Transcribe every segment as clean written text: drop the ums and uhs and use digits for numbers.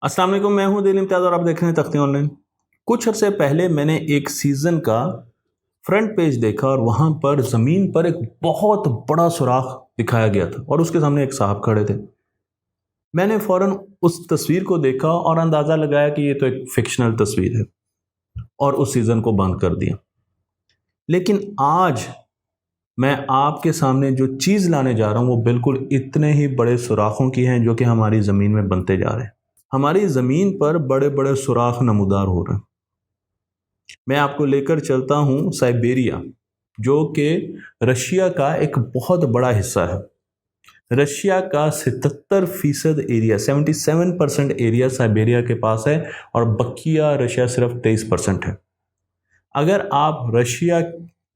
अस्सलाम वालेकुम, मैं हूं दिल इम्तियाज़ और आप देख रहे हैं तख्ती ऑनलाइन। कुछ अरसे पहले मैंने एक सीज़न का फ्रंट पेज देखा और वहां पर ज़मीन पर एक बहुत बड़ा सुराख दिखाया गया था और उसके सामने एक साहब खड़े थे। मैंने फ़ौरन उस तस्वीर को देखा और अंदाज़ा लगाया कि ये तो एक फ़िक्शनल तस्वीर है और उस सीज़न को बंद कर दिया। लेकिन आज मैं आपके सामने जो चीज़ लाने जा रहा हूँ वो बिल्कुल इतने ही बड़े सुराखों की है जो कि हमारी ज़मीन में बनते जा रहे हैं। हमारी ज़मीन पर बड़े बड़े सुराख नमूदार हो रहे हैं। मैं आपको लेकर चलता हूँ साइबेरिया, जो कि रशिया का एक बहुत बड़ा हिस्सा है। रशिया का 77% एरिया, 77% एरिया साइबेरिया के पास है और बकिया रशिया सिर्फ 23% है। अगर आप रशिया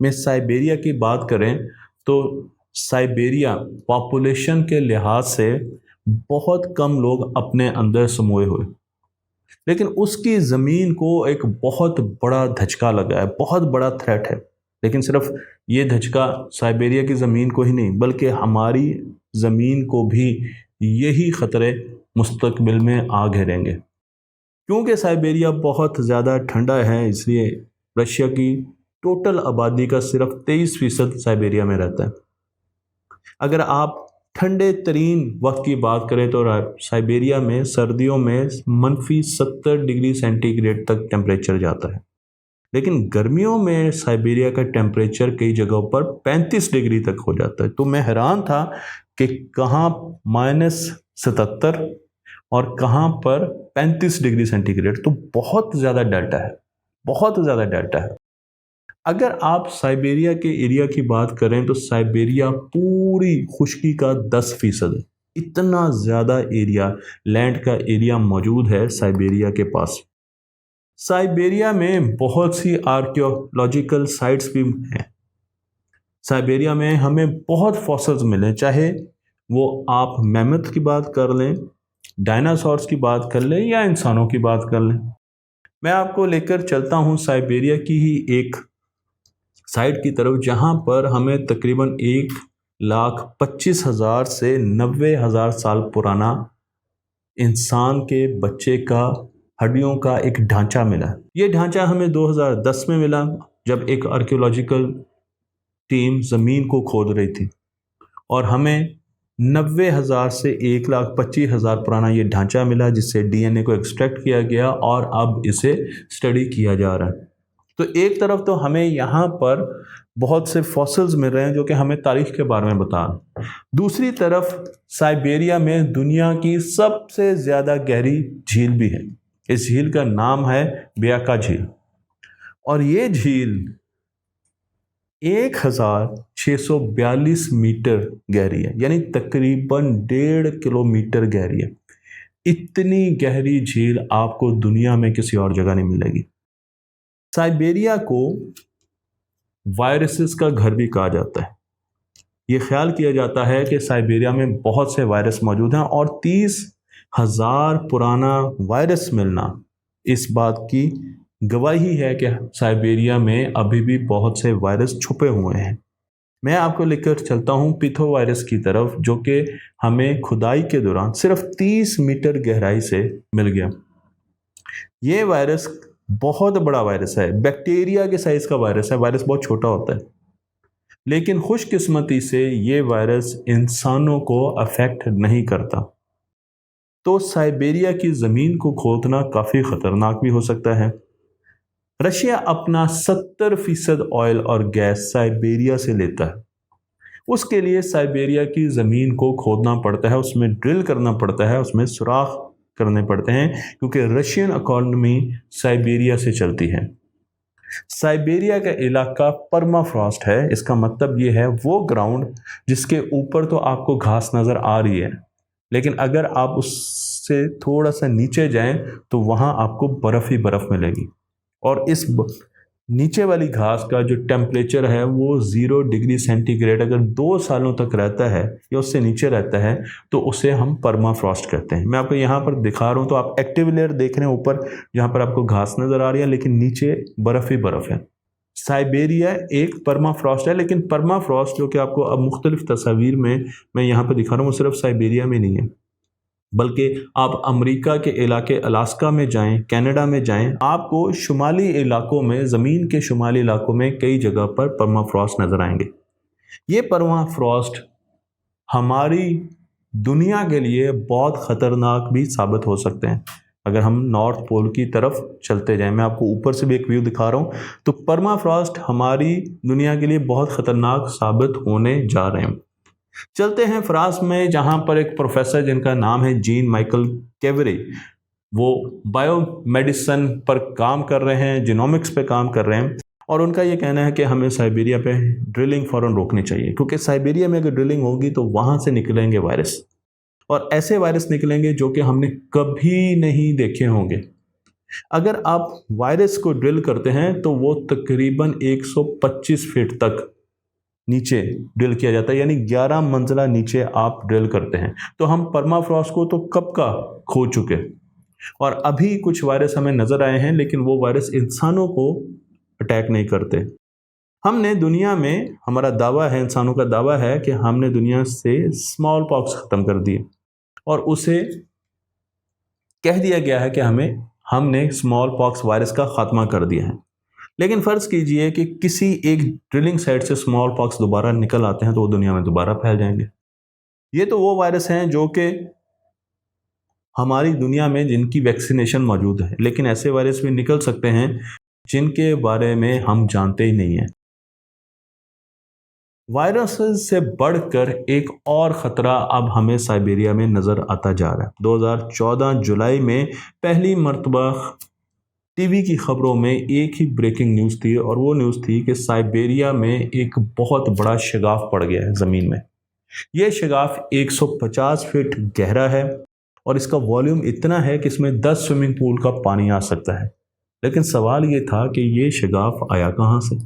में साइबेरिया की बात करें तो साइबेरिया पॉपुलेशन के लिहाज से बहुत कम लोग अपने अंदर समोए हुए, लेकिन उसकी ज़मीन को एक बहुत बड़ा धचका लगा है, बहुत बड़ा थ्रेट है। लेकिन सिर्फ ये धचका साइबेरिया की ज़मीन को ही नहीं बल्कि हमारी ज़मीन को भी यही ख़तरे मुस्तकबिल में आ घेरेंगे। क्योंकि साइबेरिया बहुत ज़्यादा ठंडा है, इसलिए रशिया की टोटल आबादी का सिर्फ 23% साइबेरिया में रहता है। अगर आप ठंडे तरीन वक्त की बात करें तो साइबेरिया में सर्दियों में -70 डिग्री सेंटीग्रेड तक टेम्परेचर जाता है, लेकिन गर्मियों में साइबेरिया का टेम्परेचर कई जगहों पर 35 डिग्री तक हो जाता है। तो मैं हैरान था कि कहाँ -77 और कहाँ पर 35 डिग्री सेंटीग्रेड, तो बहुत ज़्यादा डेल्टा है, बहुत ज़्यादा डेल्टा है। अगर आप साइबेरिया के एरिया की बात करें तो साइबेरिया पूरी खुश्की का 10% है। इतना ज़्यादा एरिया, लैंड का एरिया मौजूद है साइबेरिया के पास। साइबेरिया में बहुत सी आर्कियोलॉजिकल साइट्स भी हैं। साइबेरिया में हमें बहुत फॉसिल्स मिले, चाहे वो आप मैमथ की बात कर लें, डायनासोर्स की बात कर लें या इंसानों की बात कर लें। मैं आपको लेकर चलता हूँ साइबेरिया की ही एक साइट की तरफ, जहां पर हमें तकरीबन 1,25,000 से 90,000 साल पुराना इंसान के बच्चे का हड्डियों का एक ढांचा मिला। ये ढांचा हमें 2010 में मिला, जब एक आर्कियोलॉजिकल टीम ज़मीन को खोद रही थी और हमें 90,000 से 1,25,000 पुराना ये ढांचा मिला, जिससे डीएनए को एक्सट्रैक्ट किया गया और अब इसे स्टडी किया जा रहा है। तो एक तरफ तो हमें यहाँ पर बहुत से फॉसिल्स मिल रहे हैं जो कि हमें तारीख के बारे में बता रहे हैं। दूसरी तरफ साइबेरिया में दुनिया की सबसे ज़्यादा गहरी झील भी है। इस झील का नाम है ब्याका झील और ये झील 1,642 मीटर गहरी है, यानी तकरीबन 1.5 किलोमीटर गहरी है। इतनी गहरी झील आपको दुनिया में किसी और जगह नहीं मिलेगी। साइबेरिया को वायरसेस का घर भी कहा जाता है। ये ख्याल किया जाता है कि साइबेरिया में बहुत से वायरस मौजूद हैं और 30,000 पुराना वायरस मिलना इस बात की गवाही है कि साइबेरिया में अभी भी बहुत से वायरस छुपे हुए हैं। मैं आपको लेकर चलता हूँ पिथो वायरस की तरफ, जो कि हमें खुदाई के दौरान सिर्फ 30 मीटर गहराई से मिल गया। ये वायरस बहुत बड़ा वायरस है, बैक्टीरिया के साइज का वायरस है। वायरस बहुत छोटा होता है, लेकिन खुशकिस्मती से ये वायरस इंसानों को अफेक्ट नहीं करता। तो साइबेरिया की ज़मीन को खोदना काफ़ी ख़तरनाक भी हो सकता है। रशिया अपना 70% ऑयल और गैस साइबेरिया से लेता है। उसके लिए साइबेरिया की ज़मीन को खोदना पड़ता है, उसमें ड्रिल करना पड़ता है, उसमें सुराख करने पड़ते हैं, क्योंकि रशियन इकोनॉमी साइबेरिया से चलती है। साइबेरिया का इलाका परमाफ्रॉस्ट है। इसका मतलब ये है वो ग्राउंड जिसके ऊपर तो आपको घास नज़र आ रही है, लेकिन अगर आप उससे थोड़ा सा नीचे जाएं तो वहाँ आपको बर्फ़ ही बर्फ़ मिलेगी। और इस नीचे वाली घास का जो टेम्परेचर है वो 0 डिग्री सेंटीग्रेड अगर 2 सालों तक रहता है या उससे नीचे रहता है तो उसे हम परमाफ्रॉस्ट कहते हैं। मैं आपको यहाँ पर दिखा रहा हूँ, तो आप एक्टिव लेयर देख रहे हैं ऊपर, जहाँ पर आपको घास नज़र आ रही है, लेकिन नीचे बर्फ़ ही बर्फ़ है। साइबेरिया एक परमाफ्रॉस्ट है, लेकिन परमाफ्रॉस्ट जो कि आपको अब मुख्तलिफ तस्वीर में मैं यहाँ पर दिखा रहा हूँ वो सिर्फ साइबेरिया में नहीं है। بلکہ آپ امریکہ کے علاقے الاسکا میں جائیں، کینیڈا میں جائیں، آپ کو شمالی علاقوں میں، زمین کے شمالی علاقوں میں کئی جگہ پر پرما فراسٹ نظر آئیں گے۔ یہ پرما فراسٹ ہماری دنیا کے لیے بہت خطرناک بھی ثابت ہو سکتے ہیں اگر ہم نارتھ پول کی طرف چلتے جائیں۔ میں آپ کو اوپر سے بھی ایک ویو دکھا رہا ہوں، تو پرما فراسٹ ہماری دنیا کے لیے بہت خطرناک ثابت ہونے جا رہے ہیں۔ چلتے ہیں فرانس میں، جہاں پر ایک پروفیسر جن کا نام ہے جین مائیکل کیوری، وہ بائیو میڈیسن پر کام کر رہے ہیں، جینومکس پہ کام کر رہے ہیں، اور ان کا یہ کہنا ہے کہ ہمیں سائبیریا پہ ڈرلنگ فوراً روکنی چاہیے، کیونکہ سائبیریا میں اگر ڈرلنگ ہوگی تو وہاں سے نکلیں گے وائرس، اور ایسے وائرس نکلیں گے جو کہ ہم نے کبھی نہیں دیکھے ہوں گے۔ اگر آپ وائرس کو ڈرل کرتے ہیں تو وہ تقریباً 125 فٹ تک نیچے ڈرل کیا جاتا ہے، یعنی 11 منزلہ نیچے آپ ڈرل کرتے ہیں۔ تو ہم پرما فراسٹ کو تو کب کا کھو چکے، اور ابھی کچھ وائرس ہمیں نظر آئے ہیں، لیکن وہ وائرس انسانوں کو اٹیک نہیں کرتے۔ ہم نے دنیا میں، ہمارا دعویٰ ہے، انسانوں کا دعویٰ ہے کہ ہم نے دنیا سے اسمال پاکس ختم کر دی، اور اسے کہہ دیا گیا ہے کہ ہم نے اسمال پاکس وائرس کا خاتمہ کر دیا ہے۔ لیکن فرض کیجئے کہ کسی ایک ڈرلنگ سائٹ سے اسمال پاکس دوبارہ نکل آتے ہیں تو وہ دنیا میں دوبارہ پھیل جائیں گے۔ یہ تو وہ وائرس ہیں جو کہ ہماری دنیا میں جن کی ویکسینیشن موجود ہے، لیکن ایسے وائرس بھی نکل سکتے ہیں جن کے بارے میں ہم جانتے ہی نہیں ہیں۔ وائرس سے بڑھ کر ایک اور خطرہ اب ہمیں سائبیریا میں نظر آتا جا رہا ہے۔ 2014 جولائی میں پہلی مرتبہ ٹی وی کی خبروں میں ایک ہی بریکنگ نیوز تھی، اور وہ نیوز تھی کہ سائبیریا میں ایک بہت بڑا شگاف پڑ گیا ہے زمین میں۔ یہ شگاف 150 فٹ گہرا ہے، اور اس کا والیوم اتنا ہے کہ اس میں 10 سوئمنگ پول کا پانی آ سکتا ہے۔ لیکن سوال یہ تھا کہ یہ شگاف آیا کہاں سے،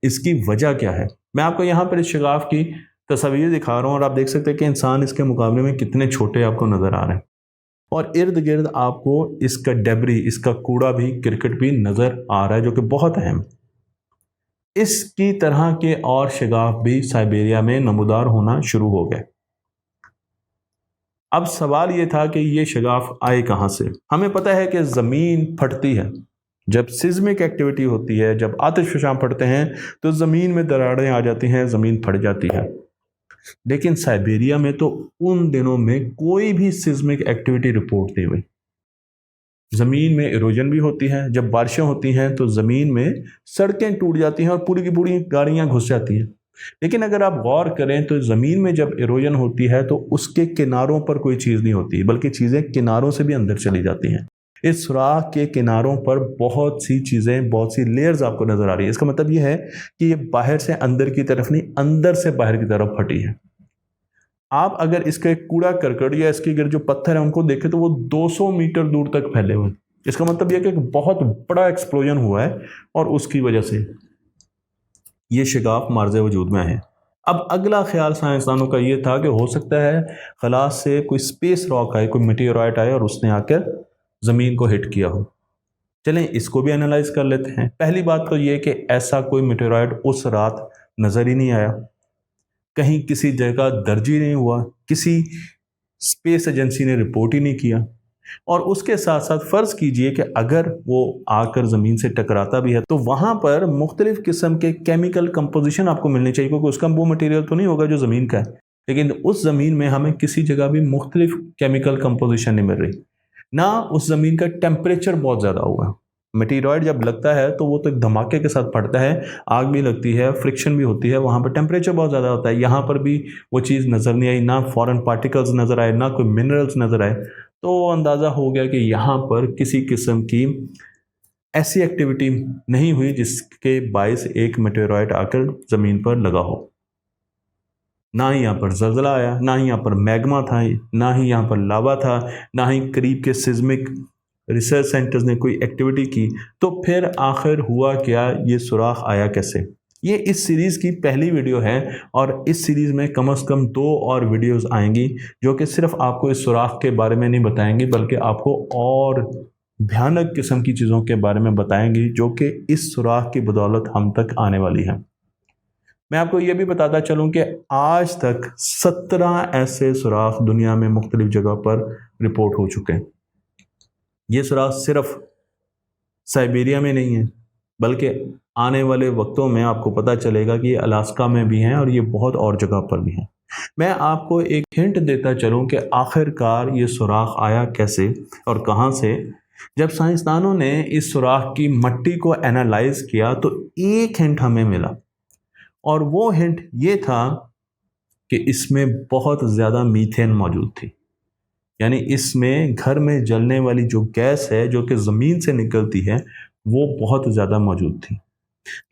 اس کی وجہ کیا ہے؟ میں آپ کو یہاں پر اس شگاف کی تصاویر دکھا رہا ہوں، اور آپ دیکھ سکتے ہیں کہ انسان اس کے مقابلے میں کتنے چھوٹے آپ کو نظر آ رہے ہیں، اور ارد گرد آپ کو اس کا ڈیبری، اس کا کوڑا بھی، کرکٹ بھی نظر آ رہا ہے، جو کہ بہت اہم۔ اس کی طرح کے اور شگاف بھی سائبیریا میں نمودار ہونا شروع ہو گئے۔ اب سوال یہ تھا کہ یہ شگاف آئے کہاں سے؟ ہمیں پتہ ہے کہ زمین پھٹتی ہے، جب سیزمک ایکٹیویٹی ہوتی ہے، جب آتش فشاں پڑتے ہیں تو زمین میں دراڑیں آ جاتی ہیں، زمین پھٹ جاتی ہے۔ لیکن سائبیریا میں تو ان دنوں میں کوئی بھی سیزمک ایکٹیویٹی رپورٹ نہیں ہوئی۔ زمین میں ایروجن بھی ہوتی ہے، جب بارشیں ہوتی ہیں تو زمین میں سڑکیں ٹوٹ جاتی ہیں اور پوری کی پوری گاڑیاں گھس جاتی ہیں۔ لیکن اگر آپ غور کریں تو زمین میں جب ایروجن ہوتی ہے تو اس کے کناروں پر کوئی چیز نہیں ہوتی، بلکہ چیزیں کناروں سے بھی اندر چلی جاتی ہیں۔ اس سوراخ کے کناروں پر بہت سی چیزیں، بہت سی لیئرز آپ کو نظر آ رہی ہے۔ اس کا مطلب یہ ہے کہ یہ باہر سے اندر کی طرف نہیں، اندر سے باہر کی طرف پھٹی ہے۔ آپ اگر اس کا ایک کوڑا کرکٹ یا اس کے گرد جو پتھر ہیں ان کو دیکھیں تو وہ 200 میٹر دور تک پھیلے ہوئے ہیں۔ اس کا مطلب یہ کہ ایک بہت بڑا ایکسپلوژن ہوا ہے، اور اس کی وجہ سے یہ شگاف مارز وجود میں ہے۔ اب اگلا خیال سائنسدانوں کا یہ تھا کہ ہو سکتا ہے خلا سے کوئی اسپیس راک آئے، کوئی میٹیورائٹ آئے اور اس نے آ کر زمین کو ہٹ کیا ہو۔ چلیں اس کو بھی انالائز کر لیتے ہیں۔ پہلی بات تو یہ کہ ایسا کوئی میٹیورائٹ اس رات نظر ہی نہیں آیا، کہیں کسی جگہ درج ہی نہیں ہوا، کسی اسپیس ایجنسی نے رپورٹ ہی نہیں کیا۔ اور اس کے ساتھ ساتھ فرض کیجئے کہ اگر وہ آ کر زمین سے ٹکراتا بھی ہے تو وہاں پر مختلف قسم کے کیمیکل کمپوزیشن آپ کو ملنی چاہیے، کیونکہ اس کا وہ مٹیریل تو نہیں ہوگا جو زمین کا ہے، لیکن اس زمین میں ہمیں کسی جگہ بھی مختلف کیمیکل کمپوزیشن نہیں مل رہی، نہ اس زمین کا ٹیمپریچر بہت زیادہ ہوا ہے۔ میٹیورائٹ جب لگتا ہے تو وہ تو ایک دھماکے کے ساتھ پڑتا ہے، آگ بھی لگتی ہے، فرکشن بھی ہوتی ہے، وہاں پر ٹیمپریچر بہت زیادہ ہوتا ہے۔ یہاں پر بھی وہ چیز نظر نہیں آئی، نہ فورن پارٹیکلز نظر آئے، نہ کوئی منرلز نظر آئے، تو اندازہ ہو گیا کہ یہاں پر کسی قسم کی ایسی ایکٹیویٹی نہیں ہوئی جس کے باعث ایک میٹیورائٹ آ کر زمین پر لگا ہو۔ نہ ہی یہاں پر زلزلہ آیا، نہ ہی یہاں پر میگما تھا، نہ ہی یہاں پر لاوا تھا، نہ ہی قریب کے سیزمک ریسرچ سینٹرز نے کوئی ایکٹیویٹی کی۔ تو پھر آخر ہوا کیا، یہ سوراخ آیا کیسے؟ یہ اس سیریز کی پہلی ویڈیو ہے، اور اس سیریز میں کم از کم 2 اور ویڈیوز آئیں گی جو کہ صرف آپ کو اس سوراخ کے بارے میں نہیں بتائیں گی، بلکہ آپ کو اور بھیانک قسم کی چیزوں کے بارے میں بتائیں گی جو کہ اس سوراخ کی بدولت ہم تک آنے والی ہیں۔ मैं आपको ये भी बताता चलूँ कि आज तक 17 ऐसे सुराख दुनिया में मुख्तलिफ जगह पर रिपोर्ट हो चुके हैं। ये सुराख सिर्फ साइबेरिया में नहीं है, बल्कि आने वाले वक्तों में आपको पता चलेगा कि ये अलास्का में भी हैं और ये बहुत और जगह पर भी हैं। मैं आपको एक हिंट देता चलूँ कि आखिरकार ये सुराख आया कैसे और कहाँ से। जब साइंसदानों ने इस सुराख की मट्टी को एनालाइज किया तो एक हिंट हमें मिला, और वो हिंट ये था कि इसमें बहुत ज़्यादा मीथेन मौजूद थी। यानी इसमें घर में जलने वाली जो गैस है जो कि ज़मीन से निकलती है वो बहुत ज़्यादा मौजूद थी।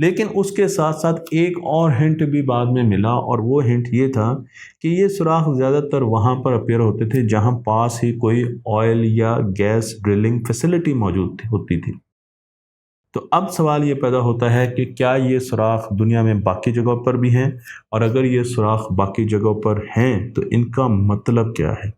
लेकिन उसके साथ साथ एक और हिंट भी बाद में मिला, और वो हिंट ये था कि ये सुराख ज़्यादातर वहाँ पर अपीयर होते थे जहाँ पास ही कोई ऑयल या गैस ड्रिलिंग फैसिलिटी मौजूद होती थी। तो अब सवाल ये पैदा होता है कि क्या ये सुराख दुनिया में बाकी जगहों पर भी हैं, और अगर ये सुराख बाकी जगहों पर हैं तो इनका मतलब क्या है,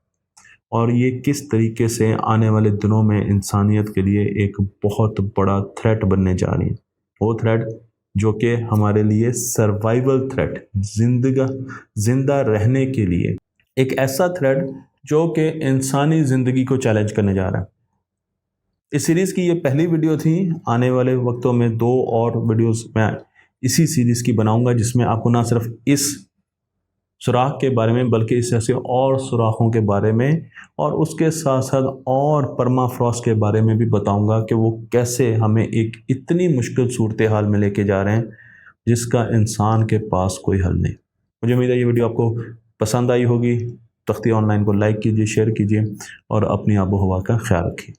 और ये किस तरीके से आने वाले दिनों में इंसानियत के लिए एक बहुत बड़ा थ्रेट बनने जा रही है। वो थ्रेट जो कि हमारे लिए सर्वाइवल थ्रेट, जिंदा रहने के लिए एक ऐसा थ्रेट जो कि इंसानी ज़िंदगी को चैलेंज करने जा रहा है। इस सीरीज़ की ये पहली वीडियो थी। आने वाले वक्तों में 2 और वीडियोस मैं इसी सीरीज़ की बनाऊंगा, जिसमें आपको ना सिर्फ इस सुराख के बारे में बल्कि इस ऐसे और सुराखों के बारे में और उसके साथ साथ और परमाफ्रॉस्ट के बारे में भी बताऊंगा कि वो कैसे हमें एक इतनी मुश्किल सूरत हाल में लेके जा रहे हैं जिसका इंसान के पास कोई हल नहीं। मुझे उम्मीद है ये वीडियो आपको पसंद आई होगी। तख्ती ऑनलाइन को लाइक कीजिए, शेयर कीजिए और अपनी आबो हवा का ख्याल रखिए।